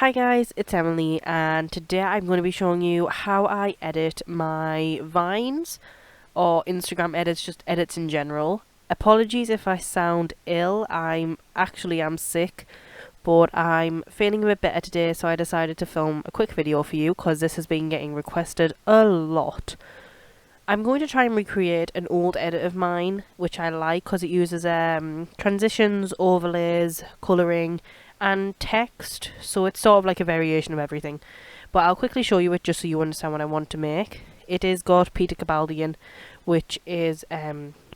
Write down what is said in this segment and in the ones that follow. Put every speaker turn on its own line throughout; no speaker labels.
Hi guys, it's Emily, and today I'm going to be showing you how I edit my Vines or Instagram edits, just edits in general. Apologies if I sound ill, I'm sick, but I'm feeling a bit better today, so I decided to film a quick video for you because this has been getting requested a lot. I'm going to try and recreate an old edit of mine, which I like because it uses transitions, overlays, colouring, and text, so it's sort of like a variation of everything. But I'll quickly show you it just so you understand what I want to make. It is got Peter Capaldi, which is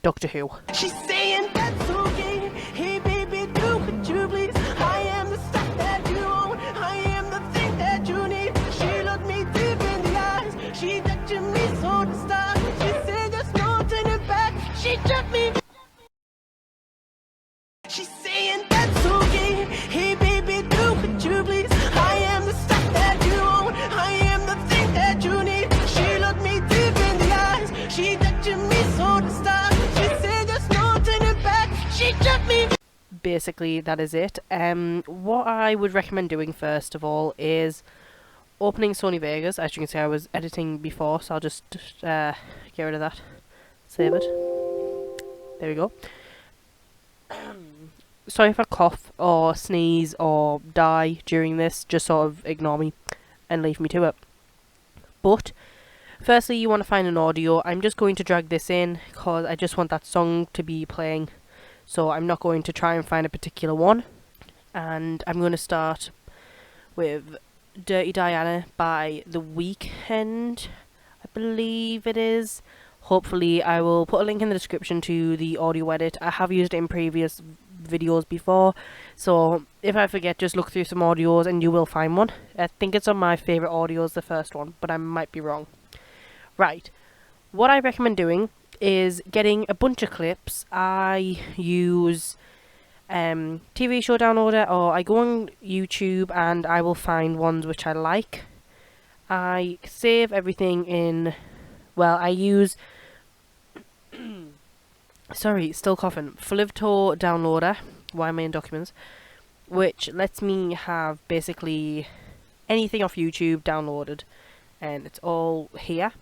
Doctor Who.
She's saying that's okay. Hey baby, do what you please. I am the stuff that you own. I am the thing that you need. She looked me deep in the eyes. She touching me so to start. She said there's no turning back. She took me. She's saying that's okay. Hey baby, do what you please. I am the stuff that you own. I am the thing that you need. She looked me deep in the eyes. She touching me so to start. She said there's no turning back. She took me.
Basically, that is it. What I would recommend doing first of all is opening Sony Vegas. As you can see, I was editing before, so I'll just get rid of that. Save it. There we go. Sorry if I cough or sneeze or die during this, just sort of ignore me and leave me to it. But firstly, you want to find an audio. I'm just going to drag this in because I just want that song to be playing, so I'm not going to try and find a particular one. And I'm going to start with Dirty Diana by The Weeknd, I believe it is. Hopefully I will put a link in the description to the audio edit. I have used it in previous videos before, so if I forget, just look through some audios and you will find one. I think it's on my favourite audios, the first one, but I might be wrong. Right, what I recommend doing is getting a bunch of clips. I use TV show downloader, or I go on YouTube and I will find ones which I like. I save everything in, well, I use sorry, still coughing, Flivto downloader, why am I in documents, which lets me have basically anything off YouTube downloaded, and it's all here.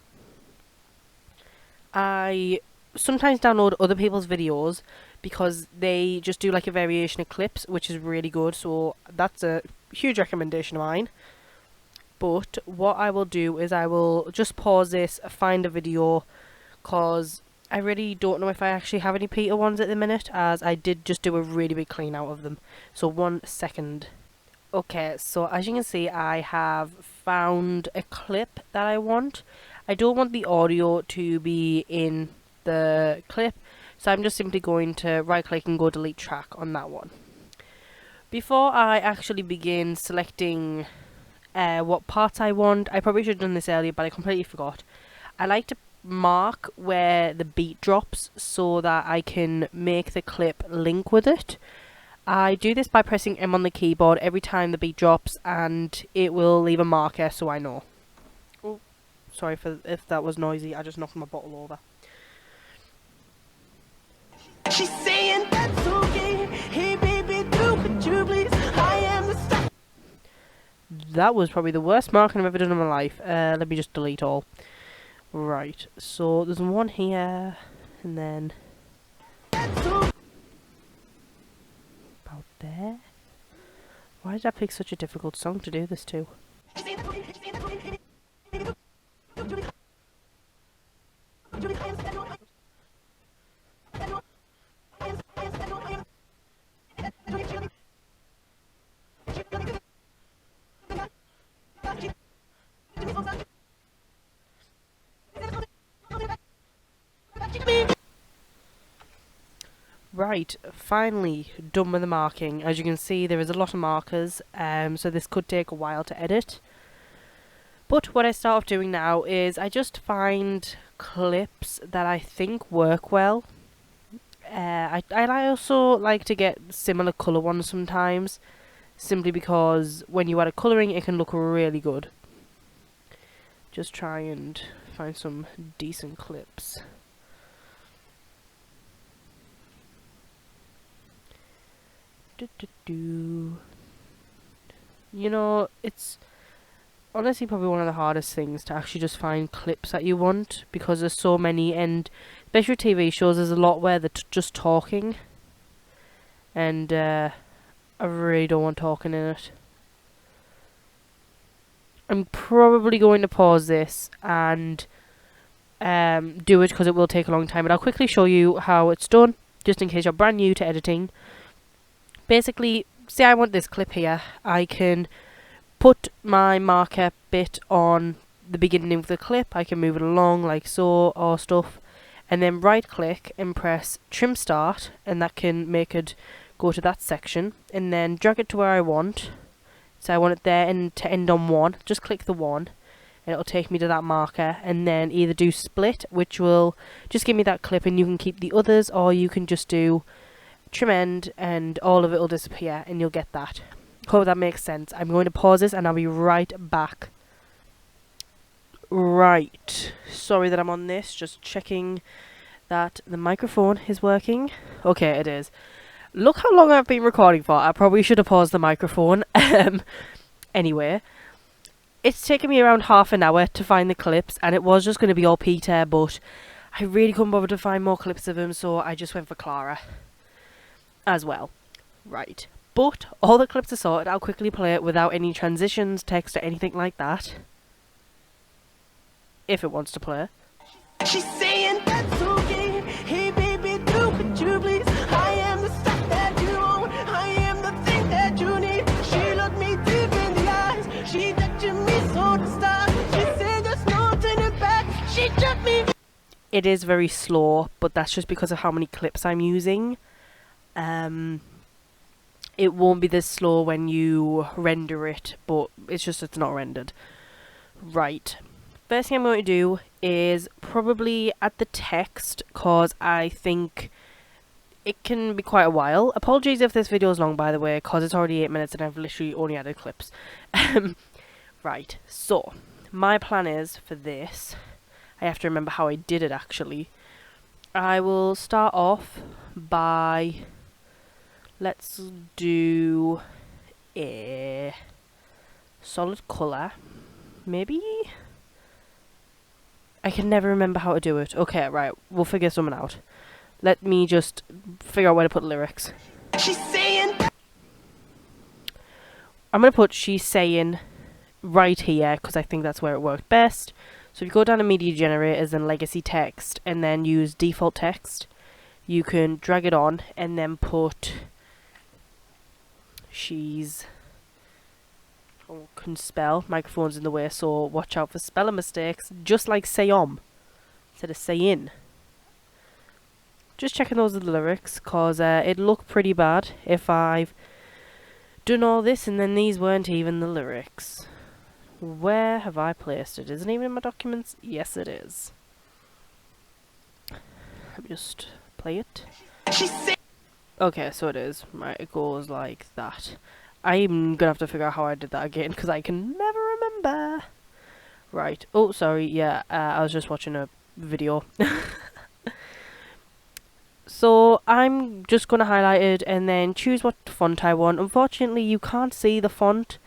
I sometimes download other people's videos because they just do like a variation of clips, which is really good, so that's a huge recommendation of mine. But what I will do is I will just pause this, find a video, cause I really don't know if I actually have any Peter ones at the minute, as I did just do a really big clean out of them. So 1 second. Okay, so as you can see, I have found a clip that I want. I don't want the audio to be in the clip, so I'm just simply going to right click and go delete track on that one. Before I actually begin selecting what parts I want, I probably should have done this earlier, but I completely forgot. I like to mark where the beat drops so that I can make the clip link with it. I do this by pressing M on the keyboard every time the beat drops, and it will leave a marker so I know. Oh, sorry for if that was noisy, I just knocked my bottle over.
She's saying that's okay. Hey baby, do what you please. I am the stuff.
That was probably the worst marking I've ever done in my life. Let me just delete all. Right, so there's one here, and then about there. Why did I pick such a difficult song to do this to? Right, finally done with the marking. As you can see, there is a lot of markers, so this could take a while to edit. But what I start off doing now is I just find clips that I think work well. I also like to get similar colour ones sometimes, simply because when you add a colouring it can look really good. Just try and find some decent clips. You know, it's honestly probably one of the hardest things to actually just find clips that you want, because there's so many, and especially TV shows, there's a lot where they're just talking, and I really don't want talking in it. I'm probably going to pause this and do it because it will take a long time, but I'll quickly show you how it's done, just in case you're brand new to editing. Basically, say I want this clip here, I can put my marker bit on the beginning of the clip, I can move it along like so or stuff, and then right click and press trim start, and that can make it go to that section, and then drag it to where I want. So I want it there and to end on 1, just click the 1 and it'll take me to that marker, and then either do split, which will just give me that clip and you can keep the others, or you can just do trim end and all of it will disappear and you'll get that. Hope that makes sense. I'm going to pause this and I'll be right back. Right, sorry that I'm on this, just checking that the microphone is working. Okay, it is. Look how long I've been recording for. I probably should have paused the microphone. Anyway, it's taken me around half an hour to find the clips, and it was just going to be all Peter, but I really couldn't bother to find more clips of him, so I just went for Clara as well. Right, but all the clips are sorted. I'll quickly play it without any transitions, text, or anything like that, if it wants to play.
She's saying that's okay. Hey baby, do what you please. I am the stuff that you own. I am the thing that you need. She looked me deep in the eyes. She touching me so to start. She said there's no turning back. She took me.
It is very slow, but that's just because of how many clips I'm using. It won't be this slow when you render it, but it's not rendered. Right. First thing I'm going to do is probably add the text, because I think it can be quite a while. Apologies if this video is long, by the way, because it's already 8 minutes and I've literally only added clips. Right, so my plan is for this, I have to remember how I did it actually. I will start off by, let's do a solid colour, maybe? I can never remember how to do it. Okay, right, we'll figure something out. Let me just figure out where to put lyrics.
She's saying.
I'm going to put she's saying right here, because I think that's where it worked best. So if you go down to media generators and legacy text, and then use default text, you can drag it on and then put she's... Oh, couldn't spell. Microphone's in the way, so watch out for spelling mistakes. Just like say-om instead of say-in. Just checking those lyrics, because it looked pretty bad if I've done all this and then these weren't even the lyrics. Where have I placed it? Isn't it even in my documents? Yes, it is. Let me just play it. Okay, so it is. Right, it goes like that. I'm gonna have to figure out how I did that again, because I can never remember. Right. Oh, sorry. Yeah, I was just watching a video. So I'm just gonna highlight it and then choose what font I want. Unfortunately, you can't see the font.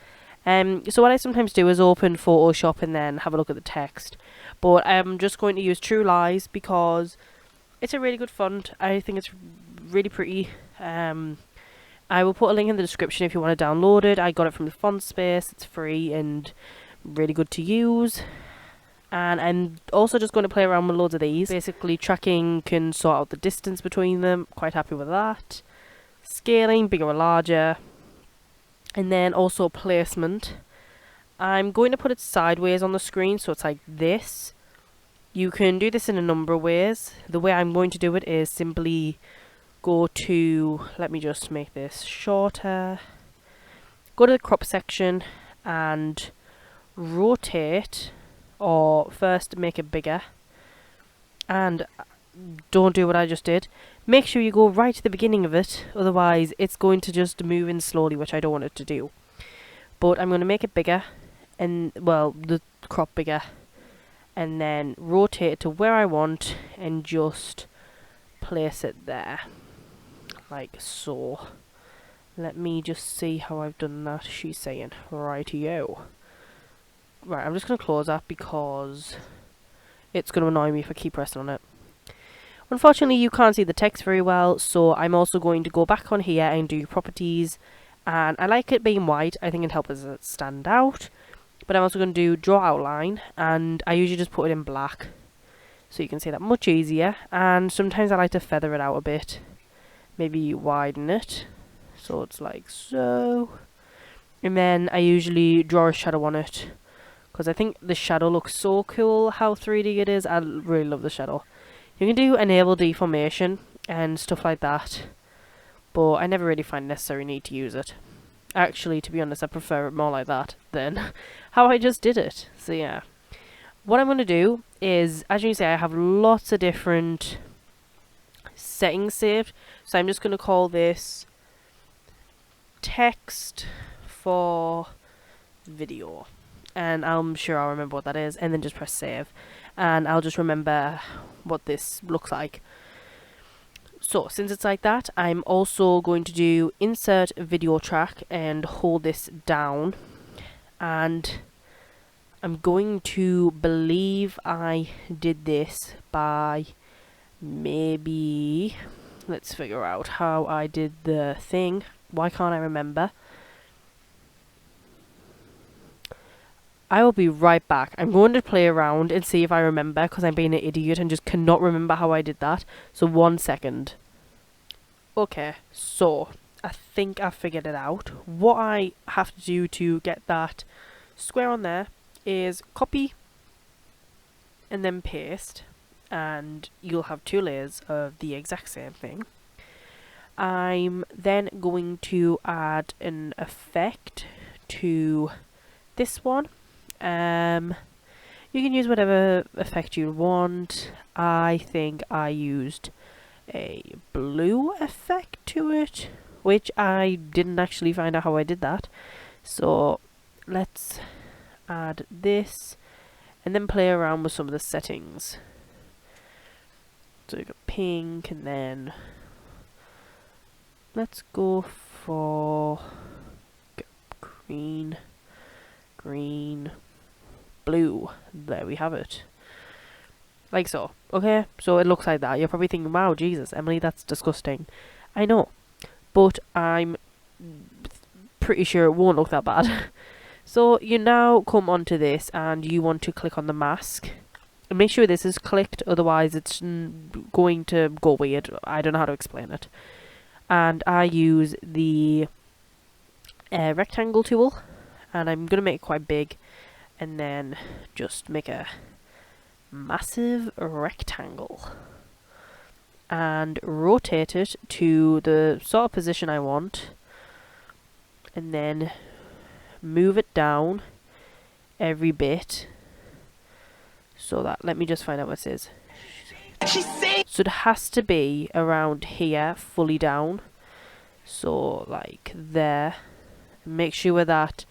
So what I sometimes do is open Photoshop and then have a look at the text. But I'm just going to use True Lies because it's a really good font. I think it's really pretty. I will put a link in the description if you want to download it. I got it from the Font Space. It's free and really good to use. And I'm also just going to play around with loads of these. Basically, tracking can sort out the distance between them. Quite happy with that. Scaling, bigger or larger. And then also placement. I'm going to put it sideways on the screen, so it's like this. You can do this in a number of ways. The way I'm going to do it is simply go to, let me just make this shorter. Go to the crop section and rotate, or first make it bigger. And don't do what I just did. Make sure you go right to the beginning of it, otherwise it's going to just move in slowly, which I don't want it to do. But I'm going to make it bigger, and well, the crop bigger, and then rotate it to where I want and just place it there, like so. Let me just see how I've done that, she's saying. Rightio. Right, I'm just going to close that because it's going to annoy me if I keep pressing on it. Unfortunately, you can't see the text very well, so I'm also going to go back on here and do properties. And I like it being white, I think it helps it stand out. But I'm also going to do draw outline, and I usually just put it in black, so you can see that much easier. And sometimes I like to feather it out a bit, maybe widen it, so it's like so. And then I usually draw a shadow on it, because I think the shadow looks so cool how 3D it is. I really love the shadow. You can do enable deformation and stuff like that, but I never really find necessary need to use it. Actually, to be honest, I prefer it more like that than how I just did it. So yeah. What I'm going to do is, as you can see, I have lots of different settings saved. So I'm just going to call this text for video. And I'm sure I'll remember what that is, and then just press save. And I'll just remember what this looks like. So, since it's like that, I'm also going to do insert video track and hold this down. And I'm going to believe I did this by maybe... Let's figure out how I did the thing. Why can't I remember? I will be right back. I'm going to play around and see if I remember, because I'm being an idiot and just cannot remember how I did that. So 1 second. Okay, so I think I figured it out. What I have to do to get that square on there is copy and then paste, and you'll have 2 layers of the exact same thing. I'm then going to add an effect to this one. You can use whatever effect you want. I think I used a blue effect to it, which I didn't actually find out how I did that. So let's add this and then play around with some of the settings. So you got pink, and then let's go for green, blue. There we have it. Like so. Okay, so it looks like that. You're probably thinking, wow, Jesus, Emily, that's disgusting. I know, but I'm pretty sure it won't look that bad. So you now come onto this and you want to click on the mask. And make sure this is clicked, otherwise it's going to go weird. I don't know how to explain it. And I use the rectangle tool, and I'm going to make it quite big, and then just make a massive rectangle and rotate it to the sort of position I want, and then move it down every bit so that, let me just find out what it is. So it has to be around here, fully down, so like there. Make sure that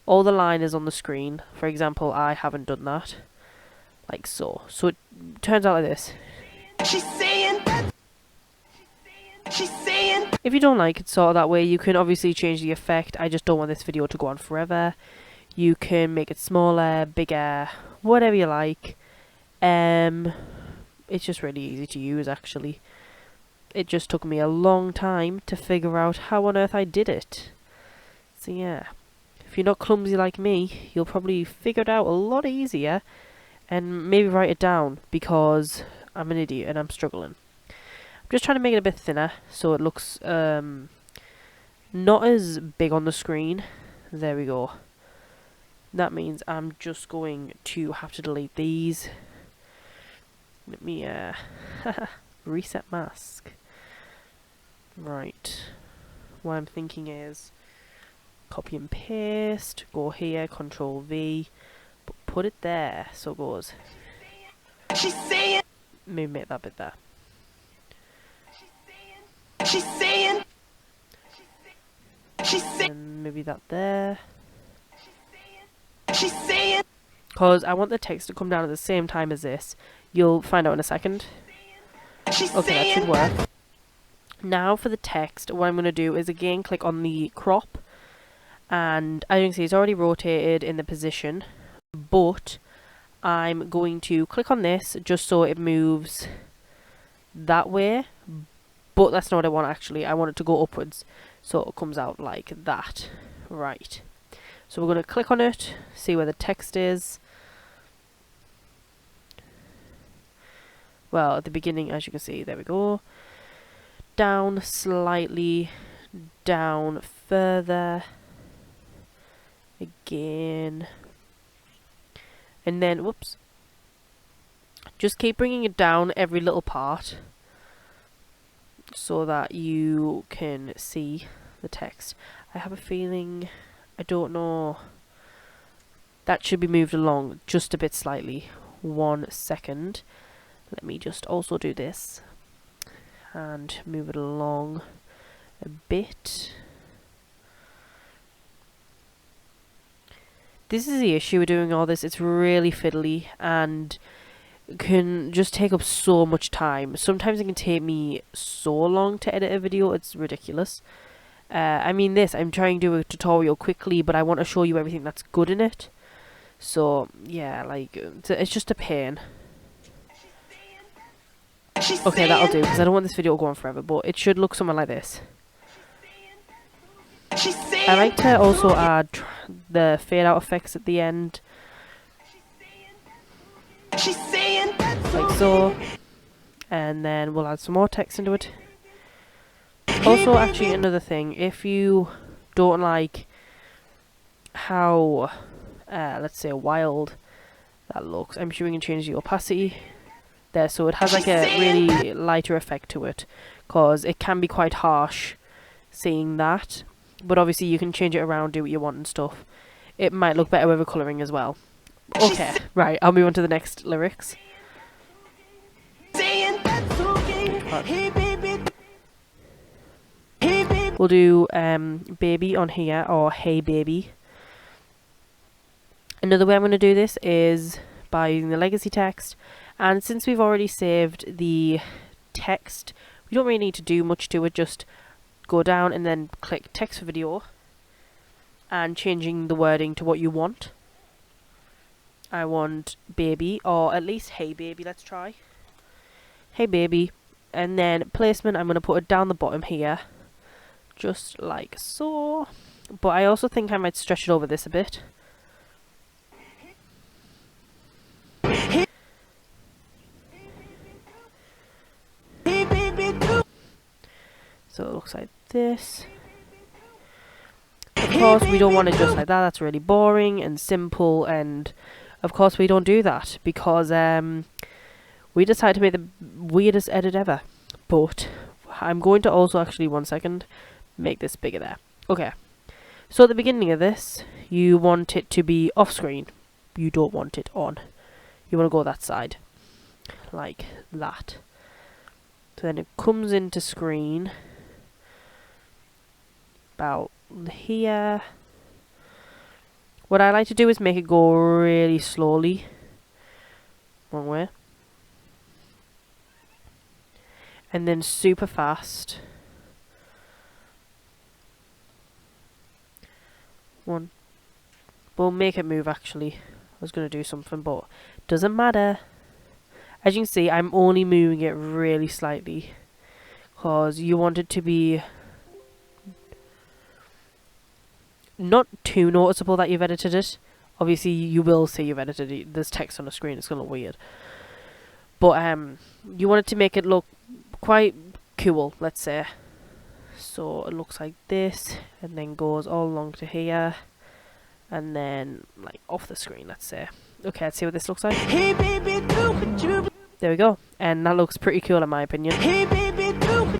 all the line is on the screen. For example, I haven't done that. Like so. So it turns out like this. If you don't like it sort of that way, you can obviously change the effect. I just don't want this video to go on forever. You can make it smaller, bigger, whatever you like. It's just really easy to use, actually. It just took me a long time to figure out how on earth I did it. So yeah, if you're not clumsy like me, you'll probably figure it out a lot easier, and maybe write it down, because I'm an idiot and I'm struggling. I'm just trying to make it a bit thinner so it looks not as big on the screen. There we go. That means I'm just going to have to delete these. Let me reset mask. Right. What I'm thinking is copy and paste, go here, Control V, put it there so it goes. Maybe make that bit there. And maybe that there. Because I want the text to come down at the same time as this. You'll find out in a second. Okay, that should work. Now for the text, what I'm going to do is again click on the crop, and as you can see it's already rotated in the position, but I'm going to click on this just so it moves that way, but that's not what I want actually. I want it to go upwards, so it comes out like that. Right, so we're going to click on it, see where the text is. Well, at the beginning, as you can see, there we go. Down slightly, down further, again, and then, whoops, just keep bringing it down every little part so that you can see the text. I have a feeling, I don't know, that should be moved along just a bit slightly. 1 second. Let me just also do this and move it along a bit. This is the issue with doing all this. It's really fiddly and can just take up so much time. Sometimes it can take me so long to edit a video, it's ridiculous. I mean this, I'm trying to do a tutorial quickly, but I want to show you everything that's good in it. So yeah, like, it's just a pain. Okay, that'll do, because I don't want this video to go on forever, but it should look something like this. I like to also add the fade out effects at the end, like so, and then we'll add some more text into it. Also, actually, another thing, if you don't like how, let's say, wild that looks, I'm sure we can change the opacity there, so it has like a really lighter effect to it, because it can be quite harsh seeing that, but obviously you can change it around, do what you want and stuff. It might look better with the colouring as well. Okay, right, I'll move on to the next lyrics. We'll do baby on here, or hey baby. Another way I'm going to do this is by using the legacy text, and since we've already saved the text, we don't really need to do much to it. Just go down and then click text for video and changing the wording to what you want. I want baby, or at least hey baby. Let's try hey baby, and then placement, I'm going to put it down the bottom here, just like so, but I also think I might stretch it over this a bit. So it looks like this. Of course, we don't want it just like that. That's really boring and simple, and of course we don't do that because we decided to make the weirdest edit ever. But I'm going to also actually, 1 second, make this bigger there. Okay. So at the beginning of this, you want it to be off screen. You don't want it on. You want to go that side. Like that. So then it comes into screen about here. What I like to do is make it go really slowly. Wrong way. And then super fast. One. We'll make it move actually. I was going to do something, but doesn't matter. As you can see, I'm only moving it really slightly because you want it to be not too noticeable that you've edited it. Obviously, you will see you've edited it. There's text on the screen. It's going to look weird. But you want it to make it look quite cool, let's say. So it looks like this, and then goes all along to here, and then like off the screen, let's say. Okay, let's see what this looks like.
Hey baby, do what you
There we go, and that looks pretty cool in my opinion.
Hey baby, do.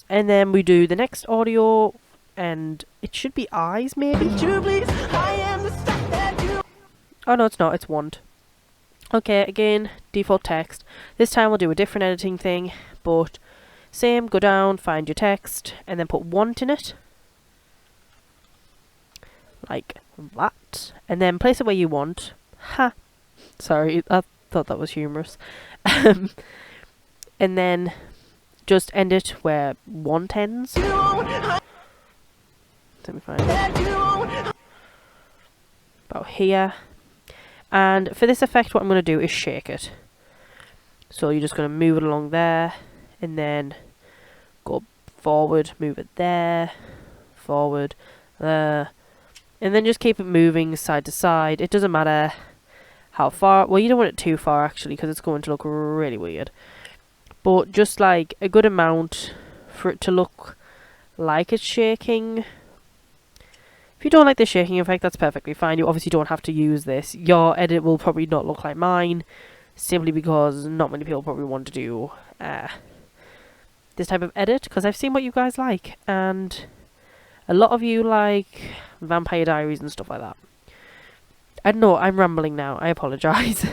And then we do the next audio, and it should be eyes maybe.
You please, I am the stuff that you.
Oh no, it's not. It's want. Okay, again, default text. This time we'll do a different editing thing, but same. Go down, find your text, and then put want in it, like that, and then place it where you want. Ha! Sorry, I thought that was humorous. And then just end it where want ends. Let me find it. About here. And for this effect, what I'm going to do is shake it. So you're just going to move it along there, and then go forward, move it there, forward, there, and then just keep it moving side to side. It doesn't matter how far. Well, you don't want it too far actually, because it's going to look really weird. But just like a good amount for it to look like it's shaking. If you don't like the shaking effect, that's perfectly fine. You obviously don't have to use this. Your edit will probably not look like mine, simply because not many people probably want to do this type of edit, because I've seen what you guys like, and a lot of you like Vampire Diaries and stuff like that. I don't know, I'm rambling now, I apologise.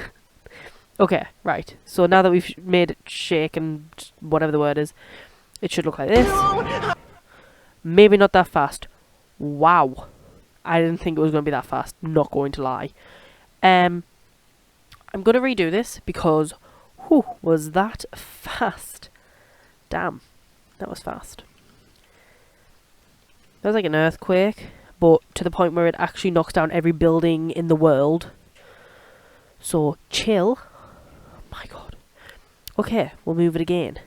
Okay, right, so now that we've made it shake and whatever the word is, it should look like this. Maybe not that fast. Wow. I didn't think it was going to be that fast, not going to lie. I'm going to redo this because, whew, was that fast. Damn, that was fast. That was like an earthquake, but to the point where it actually knocks down every building in the world. So, chill. My god. Okay, we'll move it again.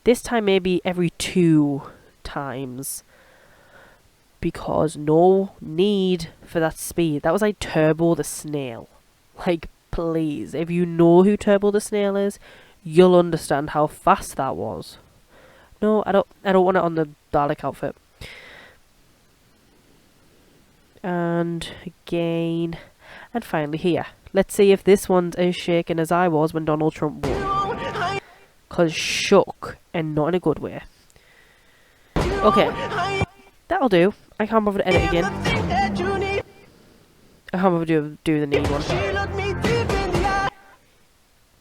This time maybe every 2 times. Because no need for that speed. That was like Turbo the Snail. Like, please, if you know who Turbo the Snail is, you'll understand how fast that was. No, I don't want it on the Dalek outfit. And again, and finally here. Let's see if this one's as shaken as I was when Donald Trump won. Cause shook, and not in a good way. Okay, that'll do. I can't bother to edit again. I can't bother to do the need one.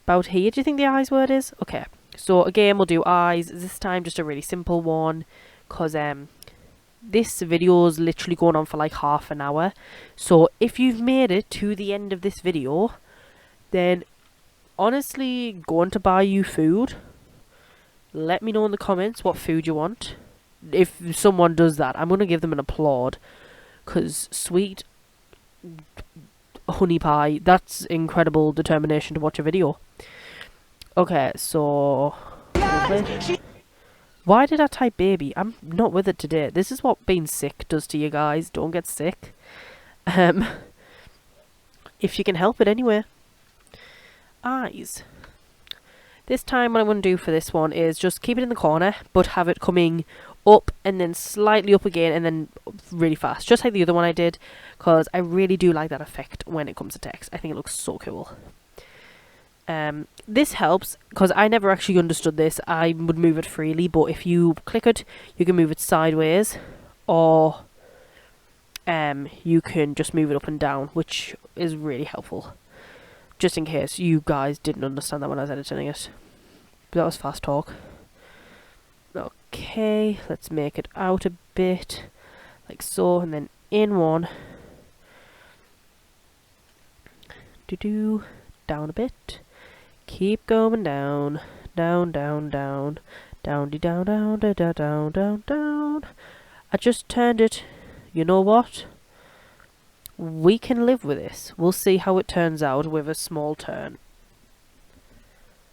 About here, do you think the eyes word is? Okay, so again we'll do eyes. This time just a really simple one, because this video is literally going on for like half an hour. So if you've made it to the end of this video, then honestly, going to buy you food. Let me know in the comments what food you want. If someone does that, I'm going to give them an applaud, because sweet honey pie, that's incredible determination to watch a video. Okay, so why did I type baby? I'm not with it today. This is what being sick does to you guys. Don't get sick. If you can help it anyway. Eyes. This time what I'm going to do for this one is just keep it in the corner, but have it coming up and then slightly up again and then really fast, just like the other one I did, because I really do like that effect when it comes to text. I think it looks so cool. This helps because I never actually understood this. I would move it freely, but if you click it, you can move it sideways, or you can just move it up and down, which is really helpful, just in case you guys didn't understand that when I was editing it. But that was fast talk. Okay, let's make it out a bit, like so, and then in one. Down a bit. Keep going down, down, down, down, down, down, down, down, down, down, down. I just turned it. You know what? We can live with this. We'll see how it turns out with a small turn.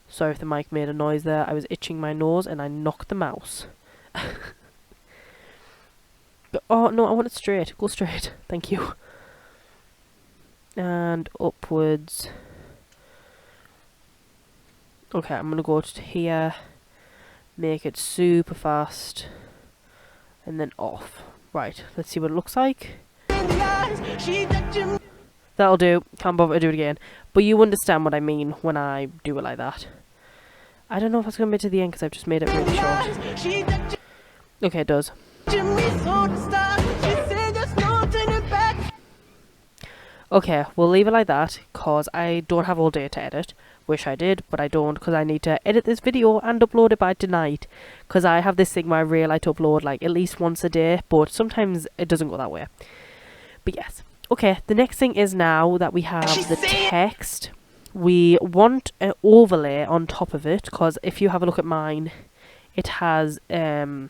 Sorry if the mic made a noise there. I was itching my nose and I knocked the mouse. But, oh no, I want it straight. Go straight. Thank you. And upwards. Okay, I'm gonna go to here. Make it super fast. And then off. Right, let's see what it looks like. That'll do. Can't bother to do it again. But you understand what I mean when I do it like that. I don't know if it's going to be to the end because I've just made it really short. Okay, it does. Okay, we'll leave it like that because I don't have all day to edit. Wish I did, but I don't, because I need to edit this video and upload it by tonight. Because I have this thing where I really like to upload like at least once a day, but sometimes it doesn't go that way. But yes. Okay, the next thing is now that we have the text, we want an overlay on top of it, because if you have a look at mine, it has a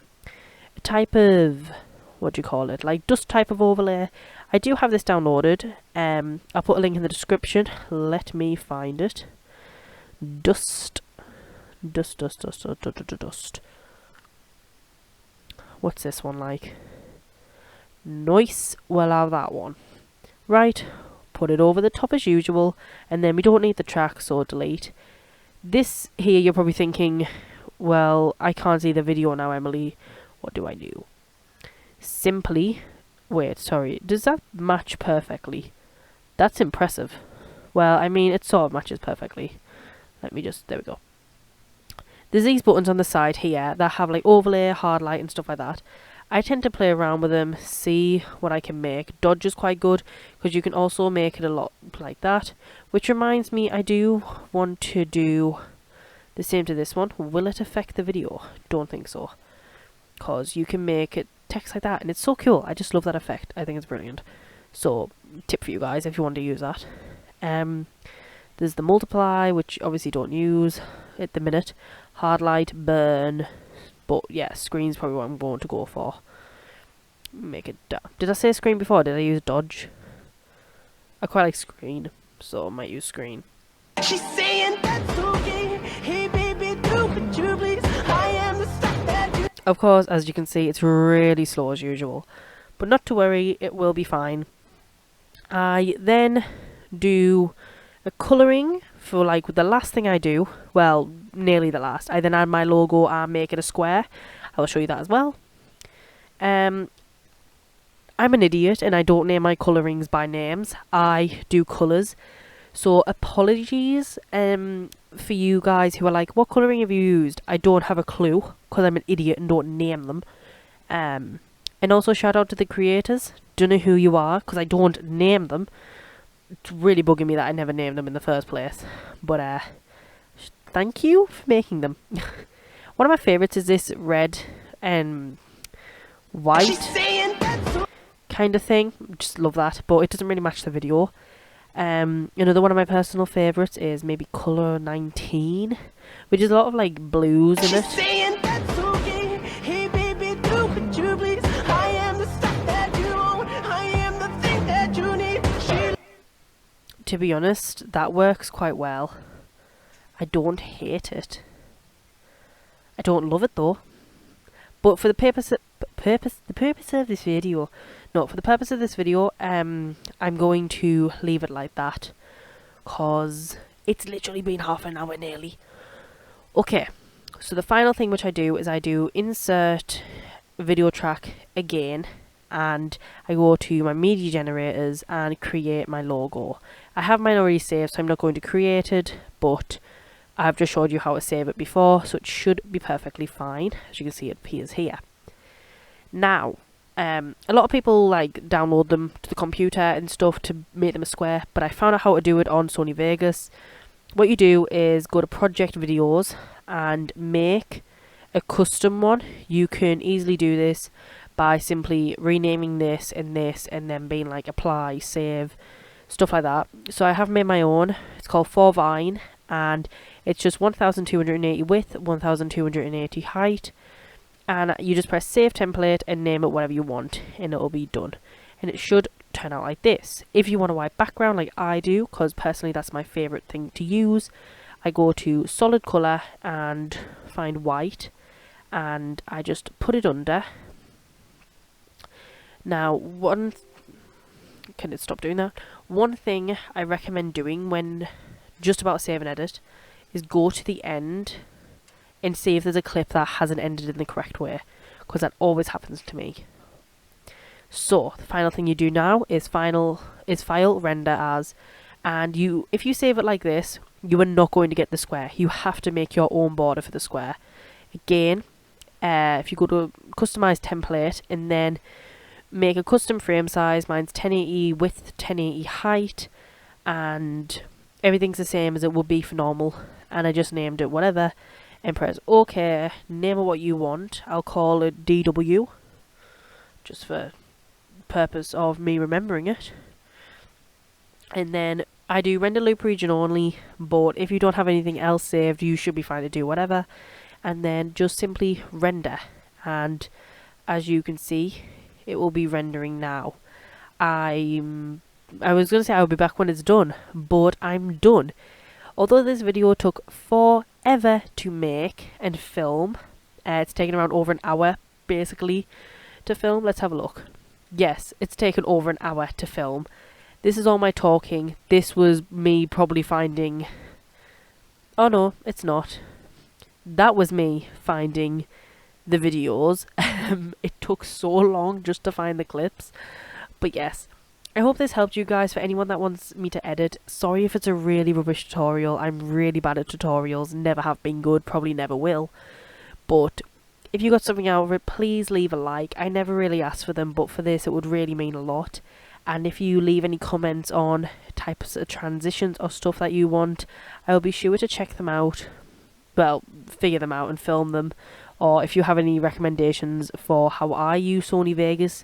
type of, what do you call it, like dust type of overlay. I do have this downloaded. I'll put a link in the description. Let me find it. Dust. What's this one like? Nice. We'll have that one. Right. Put it over the top as usual, and then we don't need the track, so delete. This here, you're probably thinking, well, I can't see the video now, Emily. What do I do? Simply, wait, sorry, does that match perfectly? That's impressive. Well, I mean, it sort of matches perfectly. Let me just, there we go. There's these buttons on the side here that have like overlay, hard light and stuff like that. I tend to play around with them, see what I can make. Dodge is quite good because you can also make it a lot like that. Which reminds me, I do want to do the same to this one. Will it affect the video? Don't think so. Because you can make it text like that and it's so cool. I just love that effect. I think it's brilliant. So, tip for you guys if you want to use that. There's the multiply, which obviously don't use at the minute. Hard light, burn. But yeah, screen's probably what I'm going to go for. Make it down. Did I say screen before? Did I use dodge? I quite like screen, so I might use screen.
She's saying that's okay. Hey baby, do what you please. I am the stuff that you.
Of course, as you can see, it's really slow as usual. But not to worry, it will be fine. I then do a colouring for like the last thing I do. Well, nearly the last. I then add my logo and make it a square. I will show you that as well. I'm an idiot and I don't name my colourings by names. I do colours. So apologies for you guys who are like, what colouring have you used? I don't have a clue because I'm an idiot and don't name them. And also shout out to the creators. Don't know who you are because I don't name them. It's really bugging me that I never named them in the first place. But thank you for making them. One of my favourites is this red and white kind of thing. Just love that, but it doesn't really match the video. Another one of my personal favourites is maybe Colour 19, which is a lot of like blues in it. To be honest, that works quite well. I don't hate it. I don't love it though. But for the purpose of this video, I'm going to leave it like that, cause it's literally been half an hour nearly. Okay, so the final thing which I do is I do insert video track again, and I go to my media generators and create my logo. I have mine already saved, so I'm not going to create it, but I've just showed you how to save it before, so it should be perfectly fine. As you can see, it appears here. Now, a lot of people like download them to the computer and stuff to make them a square, but I found out how to do it on Sony Vegas. What you do is go to project videos and make a custom one. You can easily do this by simply renaming this and then being like apply, save, stuff like that. So I have made my own. It's called 4Vine and it's just 1280 width, 1280 height, and you just press save template and name it whatever you want and it'll be done. And it should turn out like this. If you want a white background like I do, because personally that's my favourite thing to use, I go to solid colour and find white and I just put it under. Now can it stop doing that? One thing I recommend doing when just about save and edit is go to the end and see if there's a clip that hasn't ended in the correct way, because that always happens to me. So the final thing you do now is file render as, and if you save it like this, you are not going to get the square. You have to make your own border for the square. Again, if you go to customize template and then make a custom frame size, mine's 1080 width, 1080 height, and everything's the same as it would be for normal, and I just named it whatever and press OK. Name it what you want. I'll call it DW just for purpose of me remembering it. And then I do render loop region only, but if you don't have anything else saved you should be fine to do whatever. and then just simply render. And as you can see, it will be rendering now. I was going to say I'll be back when it's done, but I'm done. Although this video took forever to make and film, it's taken around over an hour basically to film. Let's have a look. Yes, it's taken over an hour to film. This is all my talking. This was me probably finding... Oh no, it's not. That was me finding the videos. It took so long just to find the clips. But yes, I hope this helped you guys. For anyone that wants me to edit, sorry if it's a really rubbish tutorial. I'm really bad at tutorials. Never have been good, probably never will. But if you got something out of it, please leave a like. I never really ask for them, but for this it would really mean a lot. And if you leave any comments on types of transitions or stuff that you want, I will be sure to check them out. Well, figure them out and film them. Or if you have any recommendations for how I use Sony Vegas,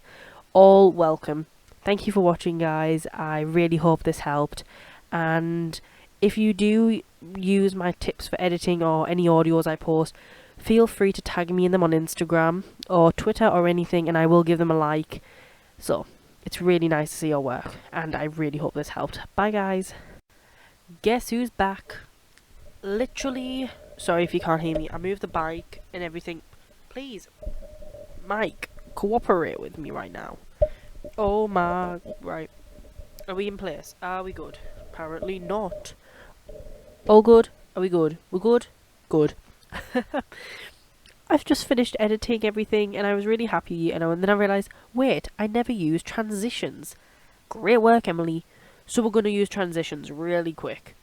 all welcome. Thank you for watching, guys. I really hope this helped. And if you do use my tips for editing or any audios I post, feel free to tag me in them on Instagram or Twitter or anything, and I will give them a like. So, it's really nice to see your work, and I really hope this helped. Bye, guys. Guess who's back? Literally, sorry if you can't hear me. I moved the bike and everything. Please, Mike, cooperate with me right now. Oh my, right. Are we in place? Are we good? Apparently not. All good? Are we good? We're good? Good. I've just finished editing everything and I was really happy, you know, and then I realised, wait, I never used transitions. Great work, Emily. So we're going to use transitions really quick.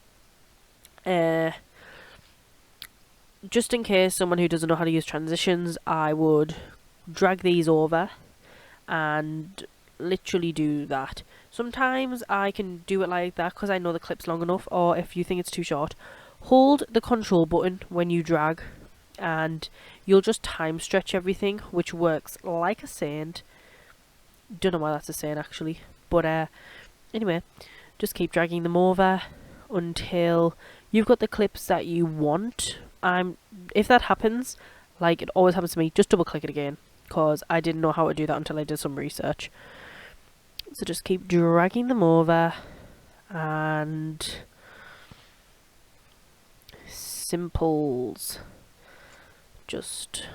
Just in case someone who doesn't know how to use transitions, I would drag these over and literally do that. Sometimes I can do it like that because I know the clip's long enough, or if you think it's too short, hold the control button when you drag and you'll just time stretch everything, which works like a saint. Don't know why that's a saint actually, but anyway, just keep dragging them over until you've got the clips that you want. If that happens, like it always happens to me, just double click it again, because I didn't know how to do that until I did some research. So just keep dragging them over, and simples just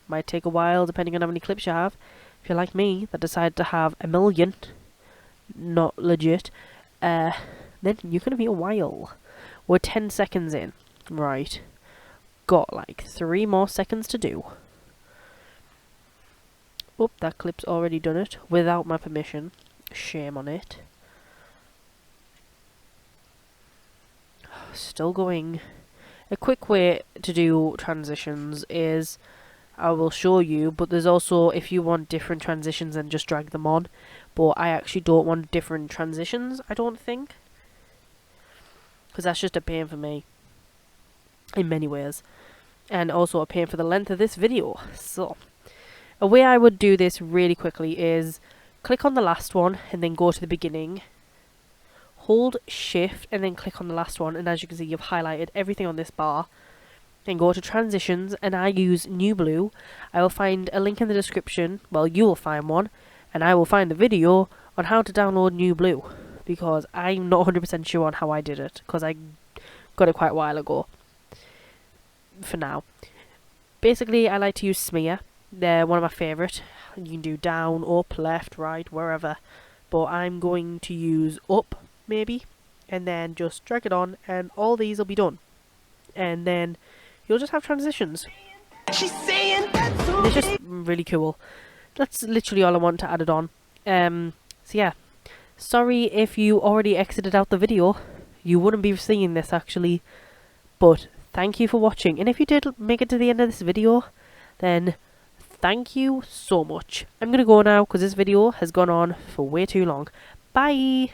might take a while depending on how many clips you have. If you're like me that decided to have a million, not legit, then you're gonna be a while. We're 10 seconds in. Right, got like 3 more seconds to do. Oh, that clip's already done it without my permission. Shame on it. Still going. A quick way to do transitions is, I will show you, but there's also, if you want different transitions, then just drag them on. But I actually don't want different transitions, I don't think, because that's just a pain for me in many ways, and also a pain for the length of this video. So a way I would do this really quickly is click on the last one and then go to the beginning, hold shift and then click on the last one, and as you can see you've highlighted everything on this bar. Then go to transitions, and I use NewBlue. I will find a link in the description, well, you will find one, and I will find a video on how to download NewBlue, because I'm not 100% sure on how I did it, because I got it quite a while ago. For now, basically I like to use smear. They're one of my favourite. You can do down, up, left, right, wherever, but I'm going to use up maybe, and then just drag it on and all these will be done, and then you'll just have transitions.
She's saying that's okay.
It's just really cool. That's literally all I want to add it on. So yeah, sorry if you already exited out the video. You wouldn't be seeing this actually, but thank you for watching, and if you did make it to the end of this video, then thank you so much. I'm gonna go now because this video has gone on for way too long. Bye!